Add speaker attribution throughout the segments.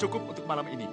Speaker 1: Cukup untuk malam ini.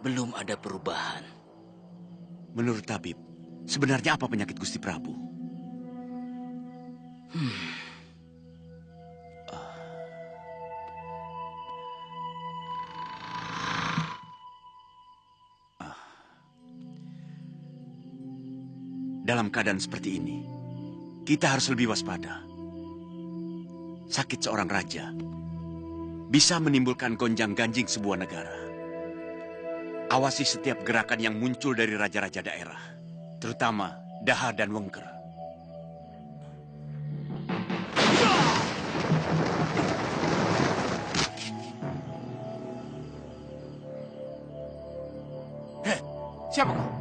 Speaker 2: belum ada perubahan.
Speaker 3: Menurut tabib, sebenarnya apa penyakit Gusti Prabu? Dalam keadaan seperti ini, kita harus lebih waspada. Sakit seorang raja bisa menimbulkan gonjang-ganjing sebuah negara. Awasi setiap gerakan yang muncul dari raja-raja daerah, terutama Daha dan Wengker.
Speaker 1: Heh, siapa kau?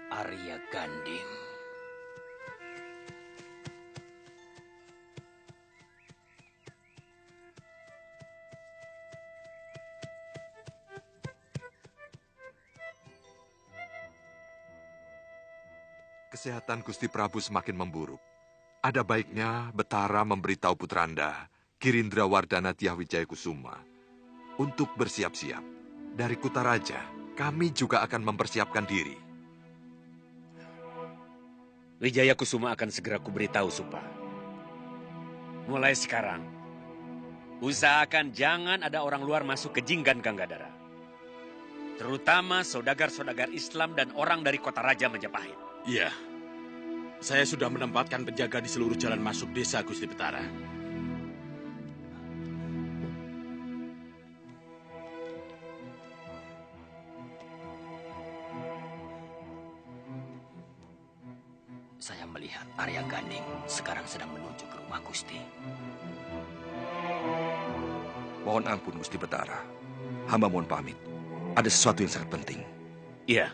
Speaker 2: Arya Ganding.
Speaker 4: Kesehatan Gusti Prabu semakin memburuk. Ada baiknya Betara memberitahu Putranda, Girindrawardana Tyahwijaya Kusuma, untuk bersiap-siap. Dari Kutaraja, kami juga akan mempersiapkan diri.
Speaker 3: Wijaya Kusuma akan segera kuberitahu, Supa. Mulai sekarang, usahakan jangan ada orang luar masuk ke Jinggan Ganggadara. Terutama saudagar-saudagar Islam dan orang dari kota Raja Majapahit.
Speaker 5: Iya, saya sudah menempatkan penjaga di seluruh jalan masuk desa, Gusti Betara.
Speaker 2: Saya melihat Arya Ganding sekarang sedang menuju ke rumah Gusti.
Speaker 6: Mohon ampun, Gusti Betara. Hamba mohon pamit. Ada sesuatu yang sangat penting.
Speaker 3: Iya.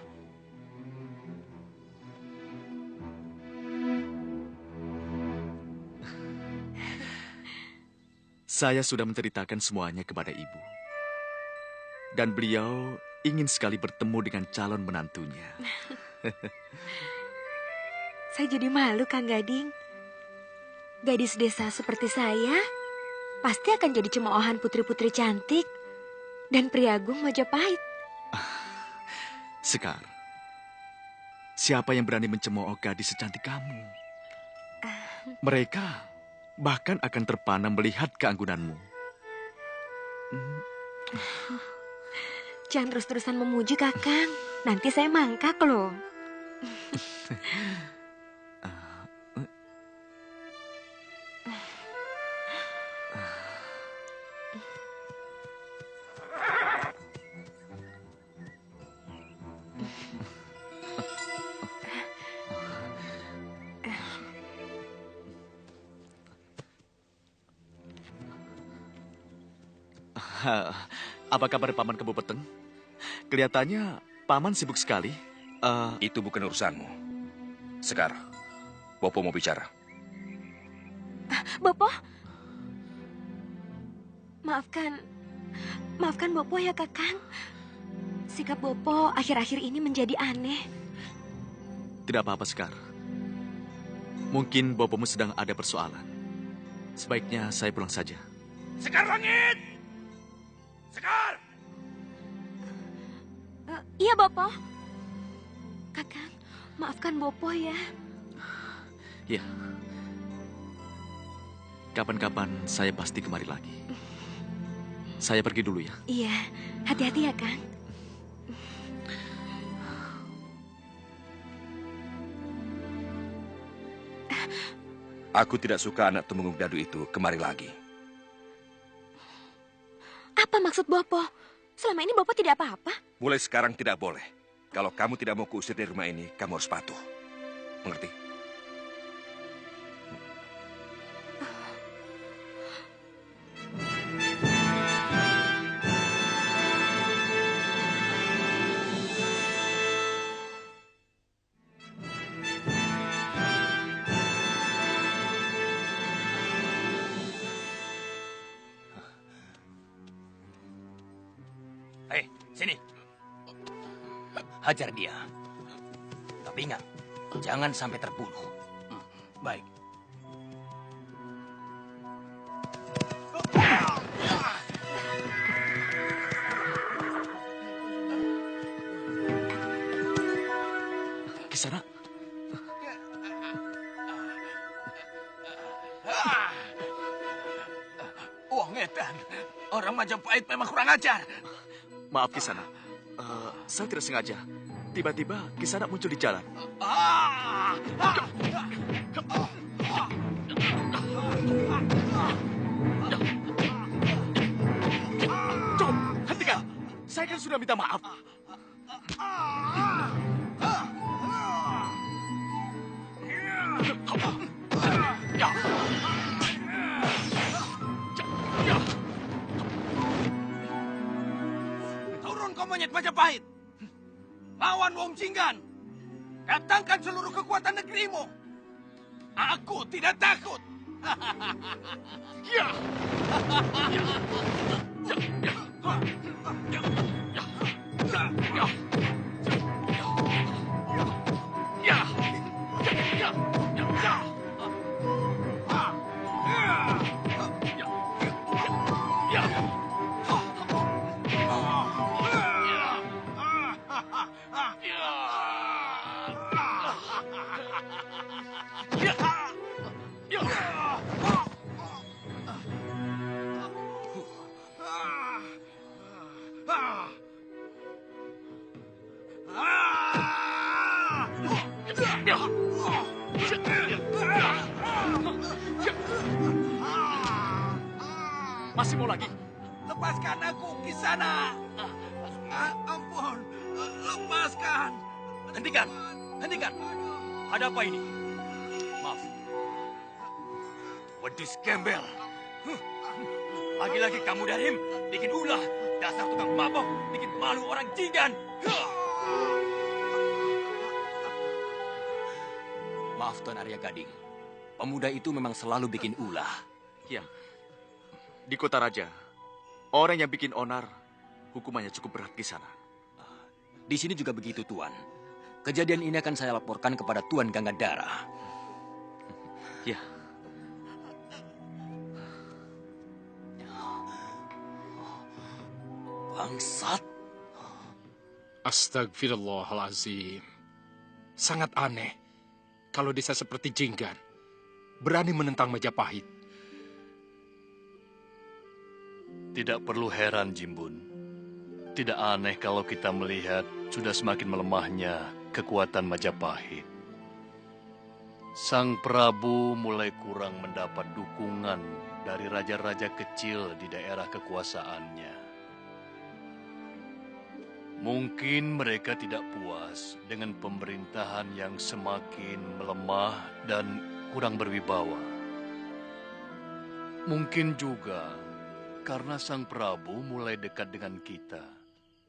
Speaker 1: Saya sudah menceritakan semuanya kepada ibu. Dan beliau ingin sekali bertemu dengan calon menantunya.
Speaker 7: Saya jadi malu, Kang Gading. Gadis desa seperti saya pasti akan jadi cemoohan putri-putri cantik dan priagung Majapahit.
Speaker 1: Sekar, siapa yang berani mencemooh gadis secantik kamu? Mereka bahkan akan terpana melihat keanggunanmu.
Speaker 7: Jangan terus-terusan memuji, Kakang. Nanti saya mangkak loh.
Speaker 1: Apa kabar Paman Kebu Peteng? Kelihatannya Paman sibuk sekali.
Speaker 6: Itu bukan urusanmu. Sekar, Bopo mau bicara.
Speaker 7: Bopo? Maafkan Bopo ya, Kakang. Sikap Bopo akhir-akhir ini menjadi aneh.
Speaker 1: Tidak apa-apa, Sekar. Mungkin Bopomu sedang ada persoalan. Sebaiknya saya pulang saja.
Speaker 5: Sekar Langit! Sekar!
Speaker 7: Iya, Bopo. Kakang, maafkan Bopo ya.
Speaker 1: Ya. Kapan-kapan saya pasti kemari lagi. Saya pergi dulu ya.
Speaker 7: Iya, hati-hati ya, Kang.
Speaker 6: Aku tidak suka anak Tumenggung Dadu itu kemari lagi.
Speaker 7: Apa maksud Bopo? Selama ini Bopo tidak apa-apa.
Speaker 6: Mulai sekarang tidak boleh. Kalau kamu tidak mau kuusir dari rumah ini, kamu harus patuh. Mengerti?
Speaker 2: Hei, sini. Hajar dia. Tapi ingat, jangan sampai terbunuh. Baik.
Speaker 1: Kisana.
Speaker 2: Wah, ngetan. Orang Majapahit memang kurang ajar.
Speaker 1: Maaf, Kisana. Saya tidak sengaja. Tiba-tiba Kisana muncul di jalan. Cukup, hentikan. Saya kan sudah minta maaf.
Speaker 5: Turun kau monyet Majapahit. Lawan Wong Jinggan. Datangkan seluruh kekuatan negerimu. Aku tidak takut.
Speaker 1: Masih mau lagi?
Speaker 5: Lepaskan aku, Kisana. Ampun, lepaskan.
Speaker 2: Hentikan, hentikan. Ada apa ini? Maaf. Wedus gembel. Lagi-lagi kamu Darim bikin ulah. Dasar tukang mabok, bikin malu orang Jinggan. Maaf Tuan Arya Gading. Pemuda itu memang selalu bikin ulah.
Speaker 1: Ya. Di Kota Raja, orang yang bikin onar, hukumannya cukup berat di sana.
Speaker 2: Di sini juga begitu, Tuan. Kejadian ini akan saya laporkan kepada Tuan Gangadara.
Speaker 1: Ya.
Speaker 2: Bangsat.
Speaker 8: Astagfirullahalazim. Sangat aneh kalau desa seperti Jinggan berani menentang Majapahit.
Speaker 9: Tidak perlu heran, Jimbun. Tidak aneh kalau kita melihat sudah semakin melemahnya kekuatan Majapahit. Sang Prabu mulai kurang mendapat dukungan dari raja-raja kecil di daerah kekuasaannya. Mungkin mereka tidak puas dengan pemerintahan yang semakin melemah dan kurang berwibawa. Mungkin juga karena Sang Prabu mulai dekat dengan kita,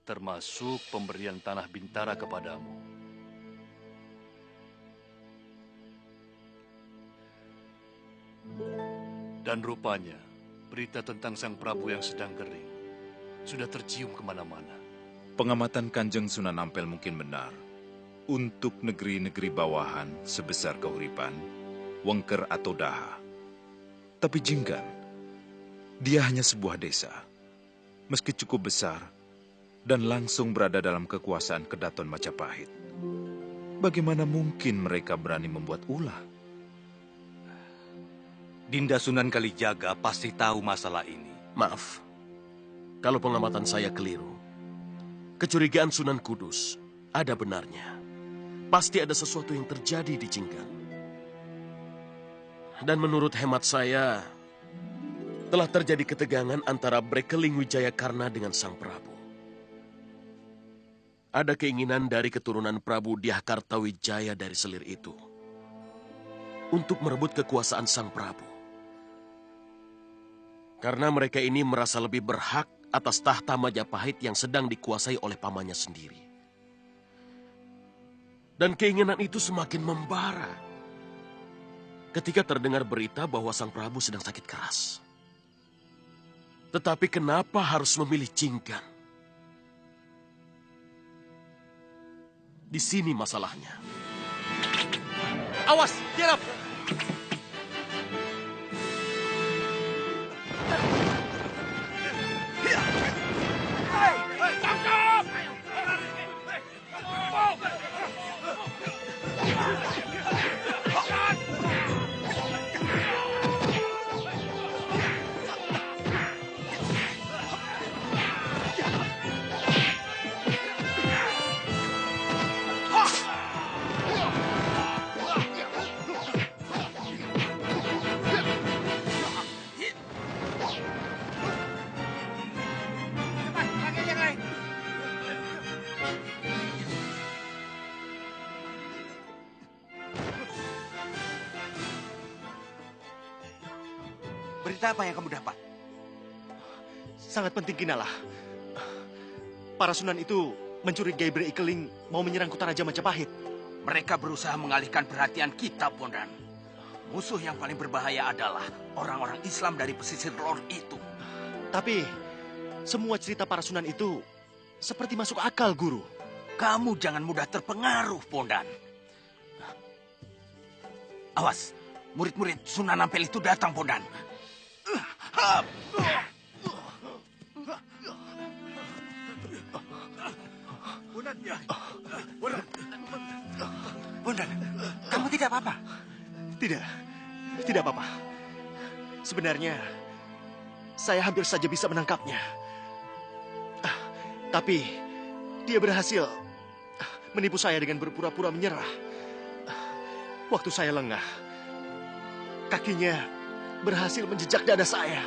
Speaker 9: termasuk pemberian tanah Bintara kepadamu. Dan rupanya, berita tentang Sang Prabu yang sedang kering sudah tercium kemana-mana.
Speaker 10: pengamatan Kanjeng Sunan Ampel mungkin benar. Untuk negeri-negeri bawahan sebesar Kahuripan, Wengker atau Daha. Tapi Jinggan, dia hanya sebuah desa. Meski cukup besar dan langsung berada dalam kekuasaan Kedaton Majapahit. Bagaimana mungkin mereka berani membuat ulah?
Speaker 11: Dinda Sunan Kalijaga pasti tahu masalah ini.
Speaker 5: Maaf, kalau pengamatan saya keliru. Kecurigaan Sunan Kudus ada benarnya. Pasti ada sesuatu yang terjadi di Jinggan. Dan menurut hemat saya, telah terjadi ketegangan antara Brekeling Wijayakarna dengan Sang Prabu. Ada keinginan dari keturunan Prabu Dyah-Kartawijaya dari selir itu untuk merebut kekuasaan Sang Prabu. Karena mereka ini merasa lebih berhak atas tahta Majapahit yang sedang dikuasai oleh pamannya sendiri. Dan keinginan itu semakin membara ketika terdengar berita bahwa Sang Prabu sedang sakit keras. Tetapi kenapa harus memilih Jinggan? Di sini masalahnya.
Speaker 11: Awas, tiarap!
Speaker 12: Berita apa yang kamu dapat?
Speaker 13: Sangat penting, Kinalah. Para Sunan itu mencurigai Bre Ikeling mau menyerang Kutaraja Majapahit.
Speaker 12: Mereka berusaha mengalihkan perhatian kita, Bondan. Musuh yang paling berbahaya adalah orang-orang Islam dari pesisir lor itu.
Speaker 13: Tapi, semua cerita para Sunan itu seperti masuk akal, Guru.
Speaker 12: Kamu jangan mudah terpengaruh, Bondan. Awas, murid-murid Sunan Ampel itu datang, Bondan.
Speaker 13: Bondan, kamu tidak apa-apa? Tidak apa-apa. Sebenarnya, saya hampir saja bisa menangkapnya. Tapi, dia berhasil menipu saya dengan berpura-pura menyerah. Waktu saya lengah, kakinya berhasil menjejak dada saya.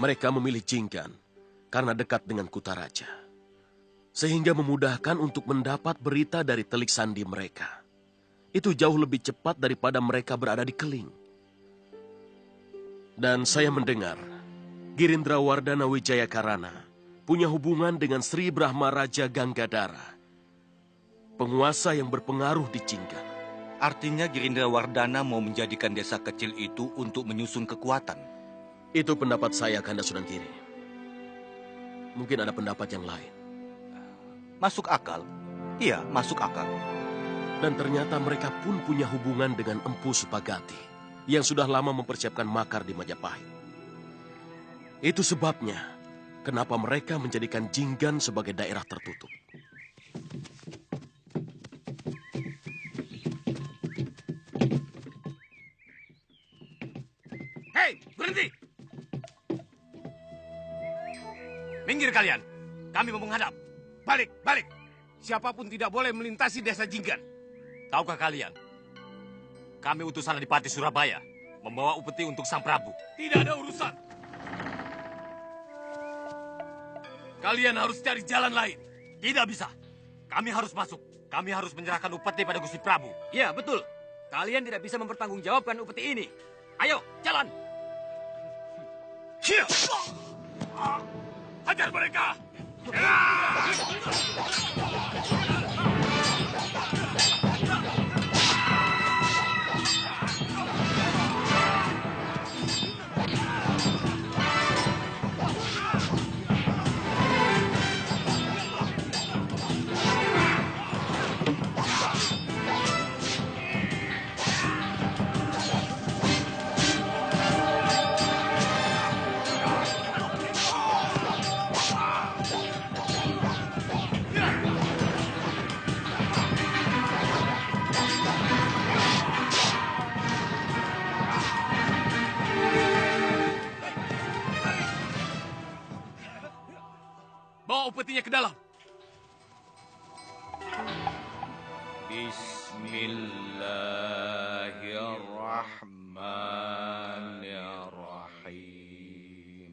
Speaker 5: Mereka memilih Jinggan karena dekat dengan Kutaraja. Sehingga memudahkan untuk mendapat berita dari telik sandi mereka. Itu jauh lebih cepat daripada mereka berada di Keling. Dan saya mendengar Girindrawardana Wijayakarana punya hubungan dengan Sri Brahma Raja Ganggadara, penguasa yang berpengaruh di Jinggan.
Speaker 11: Artinya Girindrawardana mau menjadikan desa kecil itu untuk menyusun kekuatan.
Speaker 5: Itu pendapat saya, Kanda Sunan Giri. Mungkin ada pendapat yang lain.
Speaker 11: Masuk akal? Iya, masuk akal.
Speaker 5: Dan ternyata mereka pun punya hubungan dengan Empu Supagati yang sudah lama mempersiapkan makar di Majapahit. Itu sebabnya kenapa mereka menjadikan Jinggan sebagai daerah tertutup. Hei, berhenti!
Speaker 14: Minggir kalian, kami mau menghadap. Balik, balik. Siapapun tidak boleh melintasi desa Jinggan. Tahukah kalian, kami utusan Adipati Surabaya membawa upeti untuk Sang Prabu. Tidak ada urusan. Kalian harus cari jalan lain. Tidak bisa. Kami harus masuk. Kami harus menyerahkan upeti pada Gusti Prabu.
Speaker 2: Ya, betul. Kalian tidak bisa mempertanggungjawabkan upeti ini. Ayo, jalan.
Speaker 14: Hajar mereka!
Speaker 8: Bawa upetinya ke dalam.
Speaker 11: Bismillahirrahmanirrahim.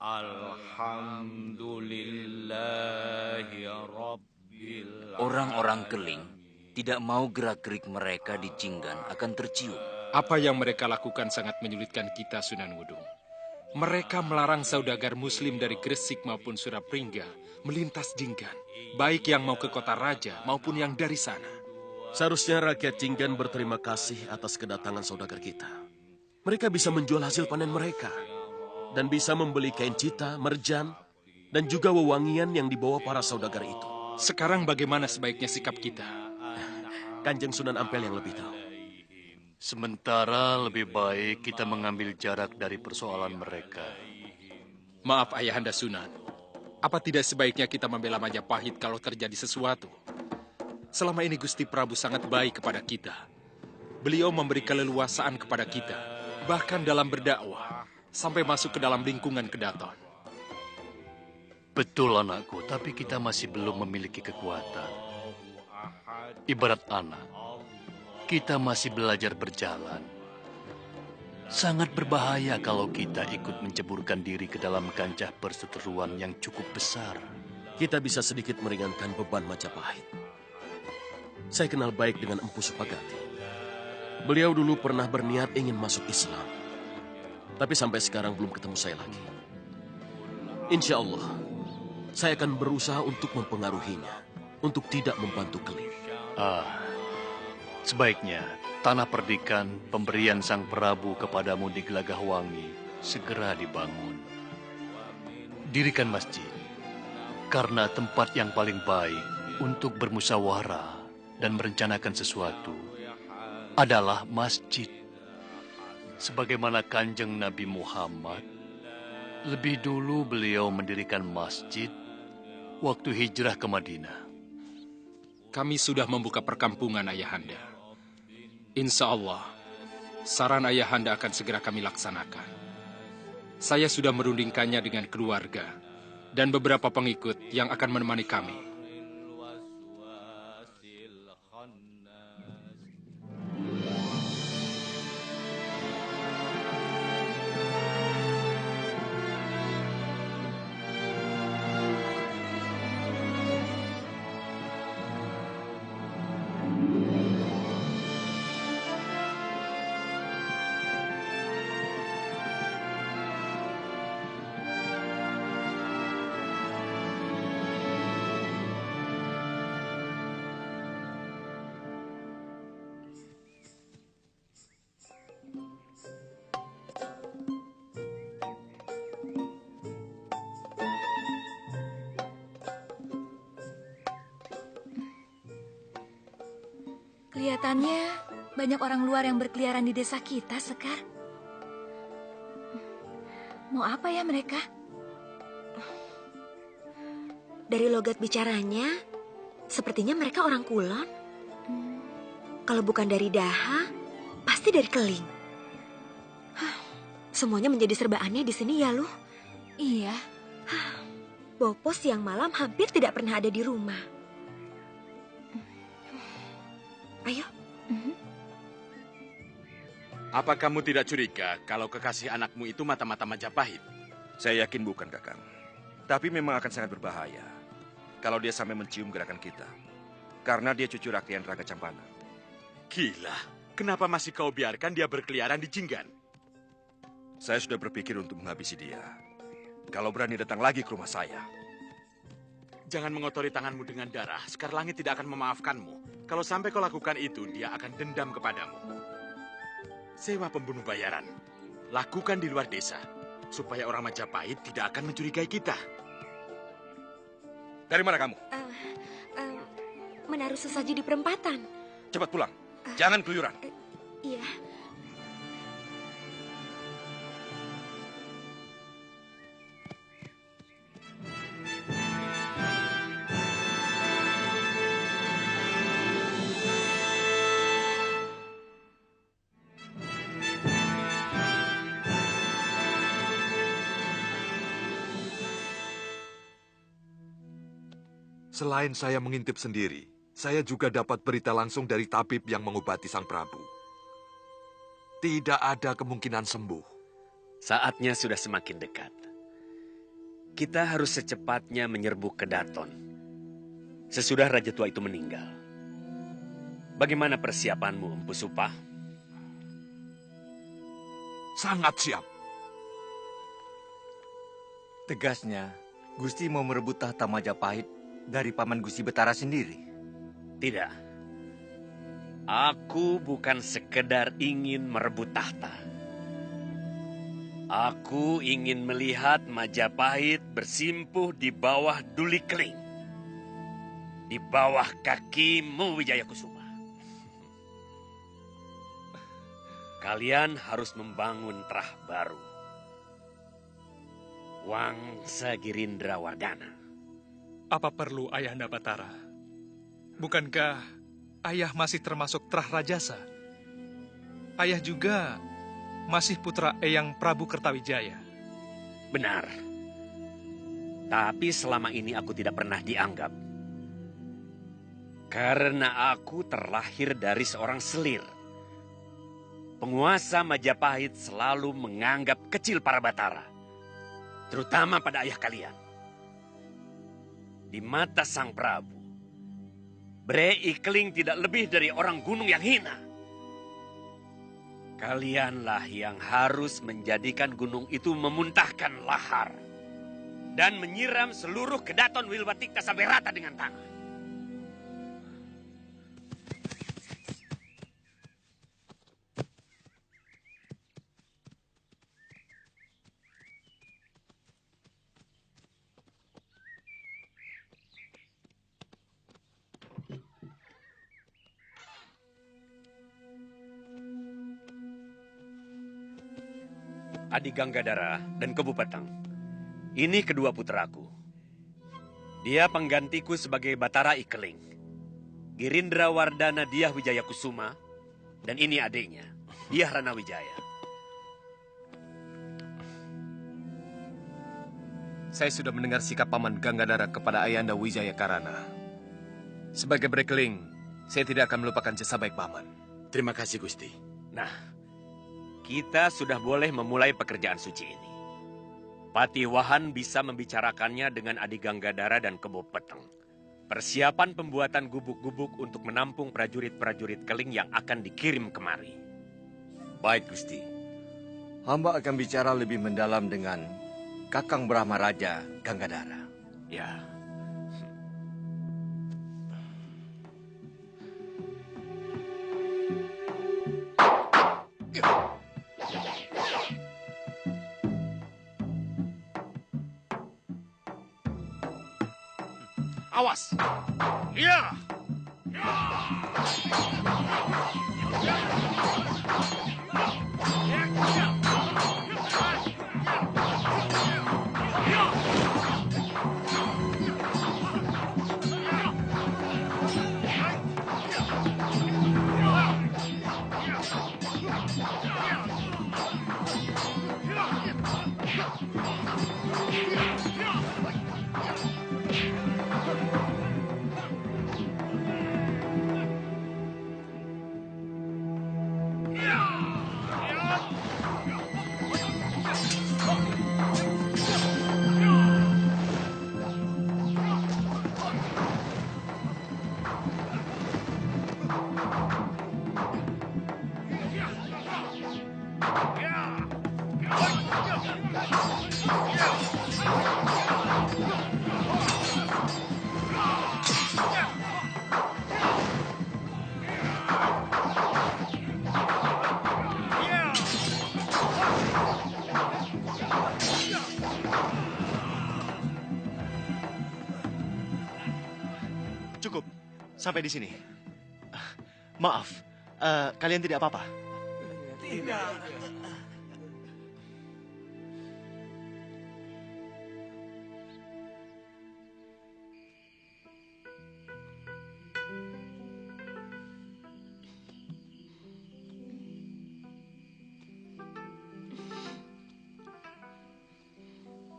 Speaker 11: Alhamdulillahi rabbil alamin.
Speaker 2: Orang-orang Keling tidak mau gerak-gerik mereka di Jinggan akan tercium.
Speaker 8: Apa yang mereka lakukan sangat menyulitkan kita, Sunan Wudung. Mereka melarang saudagar muslim dari Gresik maupun Surapringga melintas Jinggan, baik yang mau ke kota raja maupun yang dari sana.
Speaker 5: Seharusnya rakyat Jinggan berterima kasih atas kedatangan saudagar kita. Mereka bisa menjual hasil panen mereka dan bisa membeli kain cita, merjan, dan juga wewangian yang dibawa para saudagar itu.
Speaker 8: Sekarang bagaimana sebaiknya sikap kita?
Speaker 5: Kanjeng Sunan Ampel yang lebih tahu.
Speaker 9: Sementara lebih baik kita mengambil jarak dari persoalan mereka.
Speaker 8: Maaf Ayahanda Sunan, apa tidak sebaiknya kita membela Majapahit kalau terjadi sesuatu? Selama ini Gusti Prabu sangat baik kepada kita. Beliau memberi keleluasaan kepada kita, bahkan dalam berdakwah, sampai masuk ke dalam lingkungan kedaton.
Speaker 9: Betul anakku, tapi kita masih belum memiliki kekuatan. Ibarat anak. Kita masih belajar berjalan. Sangat berbahaya kalau kita ikut menceburkan diri ke dalam kancah perseteruan yang cukup besar.
Speaker 5: Kita bisa sedikit meringankan beban Majapahit. Saya kenal baik dengan Empu Supagati. Beliau dulu pernah berniat ingin masuk Islam. Tapi sampai sekarang belum ketemu saya lagi. Insya Allah, saya akan berusaha untuk mempengaruhinya. Untuk tidak membantu Keling.
Speaker 9: Sebaiknya tanah perdikan pemberian Sang Prabu kepadamu di Gelagahwangi segera dibangun. Dirikan masjid, karena tempat yang paling baik untuk bermusyawarah dan merencanakan sesuatu adalah masjid. Sebagaimana Kanjeng Nabi Muhammad, lebih dulu beliau mendirikan masjid waktu hijrah ke Madinah.
Speaker 8: Kami sudah membuka perkampungan Ayahanda. Insya Allah, saran Ayahanda akan segera kami laksanakan. Saya sudah merundingkannya dengan keluarga dan beberapa pengikut yang akan menemani kami.
Speaker 15: Kelihatannya banyak orang luar yang berkeliaran di desa kita, Sekar. Mau apa ya mereka?
Speaker 7: Dari logat bicaranya, sepertinya mereka orang Kulon. Kalau bukan dari Daha, pasti dari Keling. Semuanya menjadi serba aneh di sini ya, Luh.
Speaker 15: Iya.
Speaker 7: Bopo siang malam hampir tidak pernah ada di rumah. Ayo.
Speaker 3: Apa kamu tidak curiga kalau kekasih anakmu itu mata-mata Majapahit?
Speaker 6: Saya yakin bukan, Kakang. Tapi memang akan sangat berbahaya kalau dia sampai mencium gerakan kita. Karena dia cucu rakyat Raga Campana.
Speaker 3: Gila, kenapa masih kau biarkan dia berkeliaran di Jinggan?
Speaker 6: Saya sudah berpikir untuk menghabisi dia. Kalau berani datang lagi ke rumah saya.
Speaker 16: Jangan mengotori tanganmu dengan darah. Sekar Langit tidak akan memaafkanmu. Kalau sampai kau lakukan itu, dia akan dendam kepadamu. Sewa pembunuh bayaran. Lakukan di luar desa. Supaya orang Majapahit tidak akan mencurigai kita.
Speaker 6: Dari mana kamu?
Speaker 7: Menaruh sesaji di perempatan.
Speaker 6: Cepat pulang. Jangan keluyuran.
Speaker 7: Iya.
Speaker 4: Selain saya mengintip sendiri, saya juga dapat berita langsung dari tabib yang mengobati Sang Prabu. Tidak ada kemungkinan sembuh.
Speaker 3: Saatnya sudah semakin dekat. Kita harus secepatnya menyerbu ke Daton. Sesudah Raja Tua itu meninggal. Bagaimana persiapanmu, Empu Supah?
Speaker 4: Sangat siap.
Speaker 11: Tegasnya, Gusti mau merebut tahta Majapahit dari Paman Gusti Betara sendiri.
Speaker 3: Tidak. Aku bukan sekedar ingin merebut tahta. Aku ingin melihat Majapahit bersimpuh di bawah Duli Keling. Di bawah kakimu, Wijaya Kusuma. Kalian harus membangun terah baru. Wangsa Girindra Wardana.
Speaker 17: Apa perlu Ayahanda Batara? Bukankah ayah masih termasuk Trah Rajasa? Ayah juga masih putra Eyang Prabu Kertawijaya.
Speaker 3: Benar. Tapi selama ini aku tidak pernah dianggap. Karena aku terlahir dari seorang selir. Penguasa Majapahit selalu menganggap kecil para Batara. Terutama pada ayah kalian. Di mata Sang Prabu, Bre Ikling tidak lebih dari orang gunung yang hina. Kalianlah yang harus menjadikan gunung itu memuntahkan lahar dan menyiram seluruh kedaton Wilwatikta sampai rata dengan tanah. Adi Ganggadara dan Kebu Petang. Ini kedua putraku. Dia penggantiku sebagai Batara Ikeling. Girindra Wardana Dyah Wijaya Kusuma. Dan ini adiknya, Dyah Rana Wijaya.
Speaker 5: Saya sudah mendengar sikap Paman Ganggadara kepada Ayahanda Wijaya Karana. Sebagai Brekeling, saya tidak akan melupakan jasa baik Paman.
Speaker 16: Terima kasih, Gusti.
Speaker 3: Nah, kita sudah boleh memulai pekerjaan suci ini. Patiwahan bisa membicarakannya dengan Adi Ganggadara dan Kebo Peteng. Persiapan pembuatan gubuk-gubuk untuk menampung prajurit-prajurit Keling yang akan dikirim kemari.
Speaker 11: Baik, Gusti. Hamba akan bicara lebih mendalam dengan Kakang Brahma Raja Ganggadara.
Speaker 3: Ya.
Speaker 16: Awas! Iya!
Speaker 13: Cukup. Sampai di sini. Maaf. Kalian tidak apa-apa?
Speaker 12: Tidak.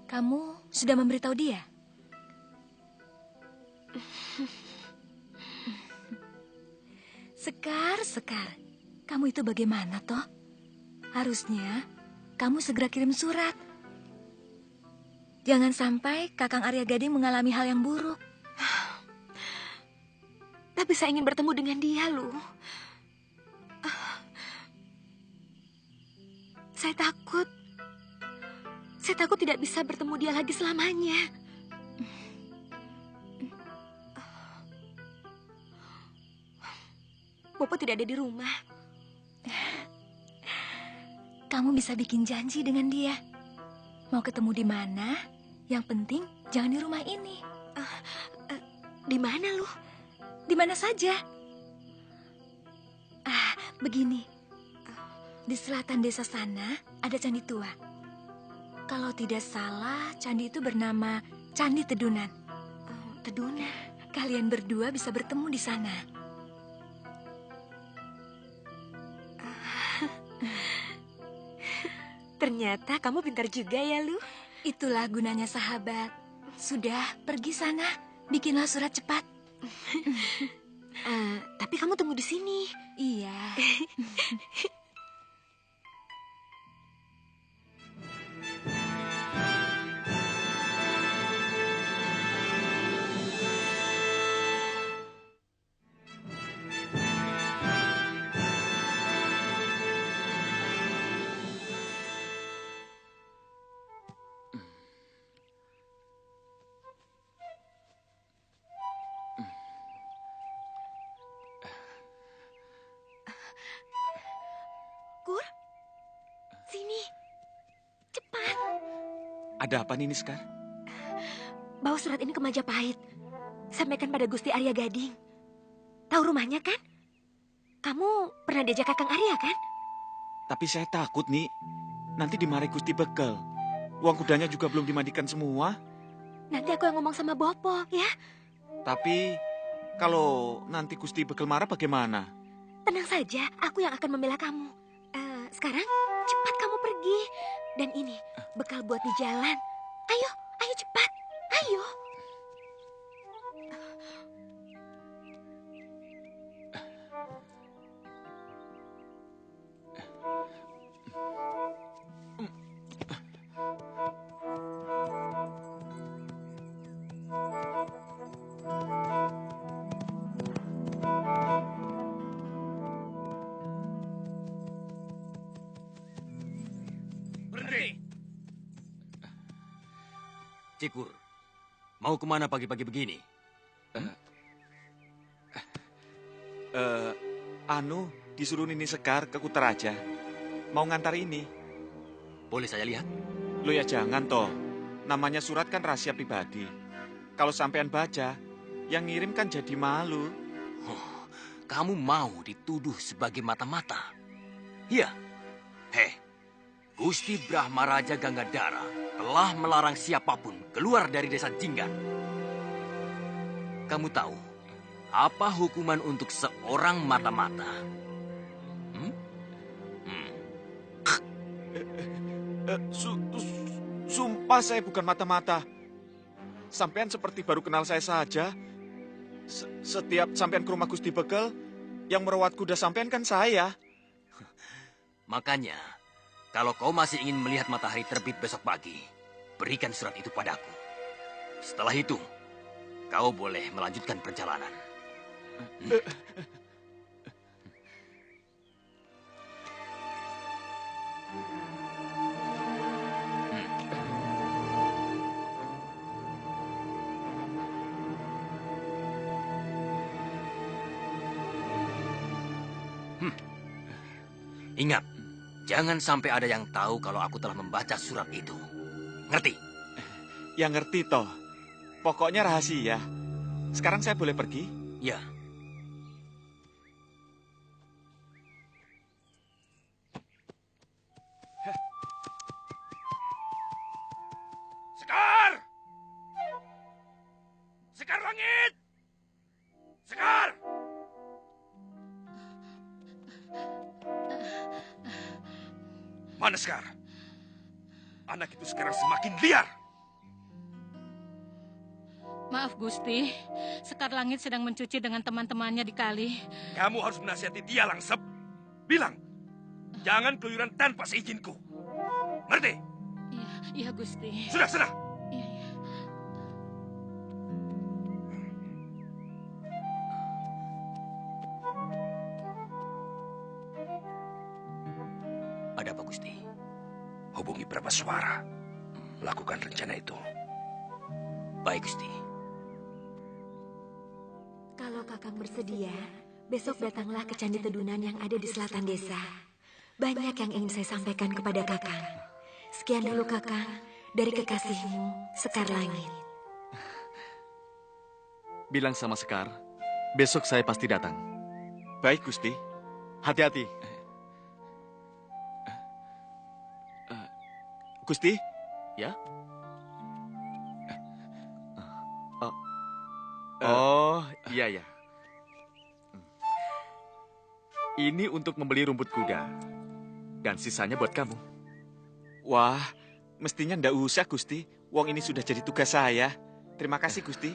Speaker 15: Kamu sudah memberitahu dia? Sekar, kamu itu bagaimana toh? Harusnya kamu segera kirim surat. Jangan sampai Kakang Arya Gading mengalami hal yang buruk.
Speaker 7: Tapi saya ingin bertemu dengan dia, Lu. Saya takut tidak bisa bertemu dia lagi selamanya. Bopo tidak ada di rumah.
Speaker 15: Kamu bisa bikin janji dengan dia. Mau ketemu di mana? Yang penting jangan di rumah ini.
Speaker 7: Di mana, Lu?
Speaker 15: Di mana saja. Begini. Di selatan desa sana ada candi tua. Kalau tidak salah, candi itu bernama Candi Tedunan.
Speaker 7: Tedunan?
Speaker 15: Kalian berdua bisa bertemu di sana.
Speaker 7: Ternyata kamu pintar juga ya, Lu.
Speaker 15: Itulah gunanya sahabat. Sudah, pergi sana. Bikinlah surat cepat.
Speaker 7: Tapi kamu tunggu di sini.
Speaker 15: Iya.
Speaker 7: Kur, sini. Cepat.
Speaker 3: Ada apa nih, Niskar?
Speaker 7: Bawa surat ini ke Majapahit. Sampaikan pada Gusti Arya Gading. Tahu rumahnya kan? Kamu pernah diajak Kakang Arya kan?
Speaker 3: Tapi saya takut, nih. Nanti dimarahi Gusti Bekel. Uang kudanya juga belum dimandikan semua.
Speaker 7: Nanti aku yang ngomong sama Bopo, ya.
Speaker 3: Tapi kalau nanti Gusti Bekel marah bagaimana?
Speaker 7: Tenang saja, aku yang akan membela kamu. Sekarang cepat kamu pergi. Dan ini bekal buat di jalan. Ayo cepat. Ayo.
Speaker 2: Cikur, mau kemana pagi-pagi begini?
Speaker 3: Disuruh Nini Sekar ke Kutaraja. Mau ngantar ini.
Speaker 2: Boleh saya lihat?
Speaker 3: Lo ya jangan toh. Namanya surat kan rahasia pribadi. Kalau sampean baca, yang ngirim kan jadi malu.
Speaker 2: Oh, kamu mau dituduh sebagai mata-mata? Iya. Gusti Brahma Raja Gangadhara telah melarang siapapun keluar dari desa Jinggan. Kamu tahu apa hukuman untuk seorang mata-mata?
Speaker 3: Sumpah saya bukan mata-mata. Sampean seperti baru kenal saya saja. Setiap sampean ke rumah Gusti Bekel, yang merawat kuda sampean kan saya.
Speaker 2: Makanya, kalau kau masih ingin melihat matahari terbit besok pagi, berikan surat itu padaku. Setelah itu, kau boleh melanjutkan perjalanan. Ingat, jangan sampai ada yang tahu kalau aku telah membaca surat itu. Ngerti?
Speaker 3: Ya ngerti toh. Pokoknya rahasia. Sekarang saya boleh pergi?
Speaker 2: Ya.
Speaker 6: Sekar! Sekar langit! Sekar! Mana Sekar? Anak itu sekarang semakin liar.
Speaker 18: Maaf Gusti, Sekar Langit sedang mencuci dengan teman-temannya di kali.
Speaker 6: Kamu harus menasihati dia, Langsep. Bilang, jangan keluyuran tanpa seizinku. Ngerti?
Speaker 18: Iya Gusti.
Speaker 6: Sudah.
Speaker 2: Ada apa Gusti?
Speaker 6: Hubungi Prabaswara. Lakukan rencana itu.
Speaker 2: Baik Gusti.
Speaker 7: Kalau Kakang bersedia, besok datanglah ke Candi Tedunan yang ada di selatan desa. Banyak yang ingin saya sampaikan kepada Kakang. Sekian dulu Kakang, dari kekasihmu, Sekar Langit.
Speaker 1: Bilang sama Sekar, besok saya pasti datang.
Speaker 3: Baik, Gusti.
Speaker 1: Hati-hati.
Speaker 3: Gusti?
Speaker 1: Ya? Oh, iya. Ini untuk membeli rumput kuda. Dan sisanya buat kamu.
Speaker 3: Wah, mestinya ndak usah, Gusti. Wong ini sudah jadi tugas saya. Terima kasih, Gusti.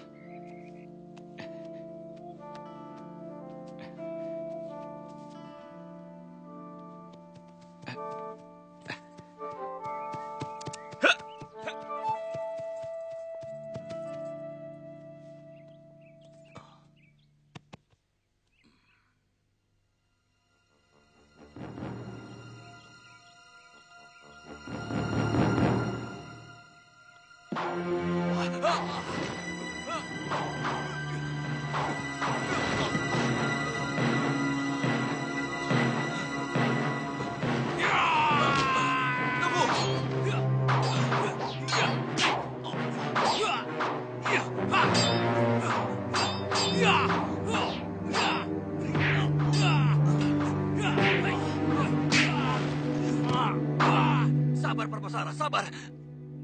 Speaker 2: Sabar, Prabasara, sabar.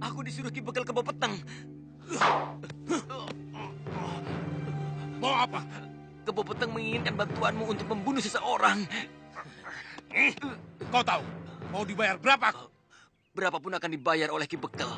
Speaker 2: Aku disuruh Ki Bekel ke Bopeteng.
Speaker 6: Mau apa?
Speaker 2: Ke Bopeteng menginginkan bantuanmu untuk membunuh seseorang.
Speaker 6: Kau tahu, mau dibayar berapa?
Speaker 2: Berapapun akan dibayar oleh Ki Bekel.